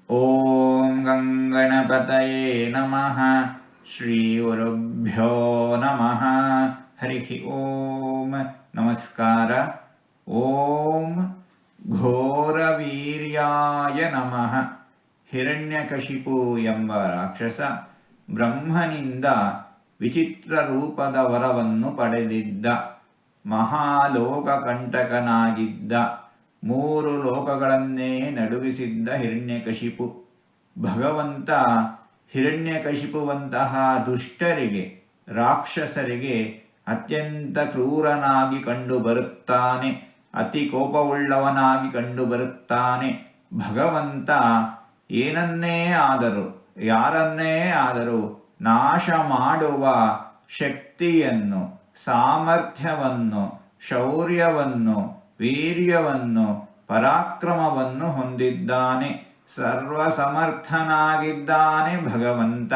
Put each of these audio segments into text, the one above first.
ಓಂ ಗಂಗಣಪತಯೇ ನಮಃ. ಶ್ರೀ ಗುರುಭ್ಯೋ ನಮಃ. ಹರಿ ಓಂ. ನಮಸ್ಕಾರ. ಓಂ ಘೋರವೀರ್ಯಾಯ ನಮಃ. ಹಿರಣ್ಯಕಶಿಪು ಎಂಬ ರಾಕ್ಷಸ ಬ್ರಹ್ಮನಿಂದ ವಿಚಿತ್ರ ರೂಪದ ವರವನ್ನು ಪಡೆದಿದ್ದ. ಮಹಾಲೋಕಕಂಟಕನಾಗಿದ್ದ. 3 ಲೋಕಗಳನ್ನೇ ನಡುಗಿಸಿದ್ದ ಹಿರಣ್ಯಕಶಿಪು. ಭಗವಂತ ಹಿರಣ್ಯಕಶಿಪುವಂತಹ ದುಷ್ಟರಿಗೆ, ರಾಕ್ಷಸರಿಗೆ ಅತ್ಯಂತ ಕ್ರೂರನಾಗಿ ಕಂಡುಬರುತ್ತಾನೆ. ಅತಿ ಕೋಪವುಳ್ಳವನಾಗಿ ಕಂಡುಬರುತ್ತಾನೆ. ಭಗವಂತ ಏನನ್ನೇ ಆದರೂ, ಯಾರನ್ನೇ ಆದರೂ ನಾಶ ಮಾಡುವ ಶಕ್ತಿಯನ್ನು, ಸಾಮರ್ಥ್ಯವನ್ನು, ಶೌರ್ಯವನ್ನು, ವೀರ್ಯವನ್ನು, ಪರಾಕ್ರಮವನ್ನು ಹೊಂದಿದ್ದಾನೆ. ಸರ್ವಸಮರ್ಥನಾಗಿದ್ದಾನೆ ಭಗವಂತ.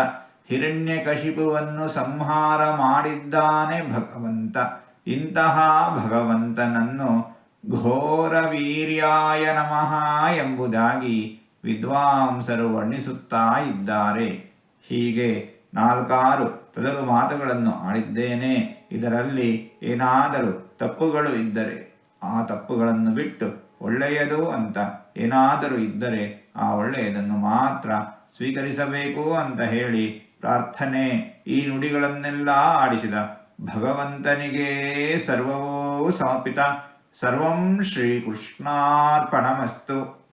ಹಿರಣ್ಯಕಶಿಪುವನ್ನು ಸಂಹಾರ ಮಾಡಿದ್ದಾನೆ ಭಗವಂತ. ಇಂತಹ ಭಗವಂತನನ್ನು ಘೋರವೀರ್ಯಾಯ ನಮಃ ಎಂಬುದಾಗಿ ವಿದ್ವಾಂಸರು ವರ್ಣಿಸುತ್ತಾ ಇದ್ದಾರೆ. ಹೀಗೆ 4 ತೊದಲು ಮಾತುಗಳನ್ನು ಆಡಿದ್ದೇನೆ. ಇದರಲ್ಲಿ ಏನಾದರೂ ತಪ್ಪುಗಳು ಇದ್ದರೆ ಆ ತಪ್ಪುಗಳನ್ನು ಬಿಟ್ಟು ಒಳ್ಳೆಯದು ಅಂತ ಏನಾದರೂ ಇದ್ದರೆ ಆ ಒಳ್ಳೆಯದನ್ನು ಮಾತ್ರ ಸ್ವೀಕರಿಸಬೇಕು ಅಂತ ಹೇಳಿ ಪ್ರಾರ್ಥನೆ. ಈ ನುಡಿಗಳನ್ನೆಲ್ಲ ಆಡಿಸಿದ ಭಗವಂತನಿಗೇ ಸರ್ವವೂ ಸಮರ್ಪಿತ. ಸರ್ವಂ ಶ್ರೀಕೃಷ್ಣಾರ್ಪಣಮಸ್ತು.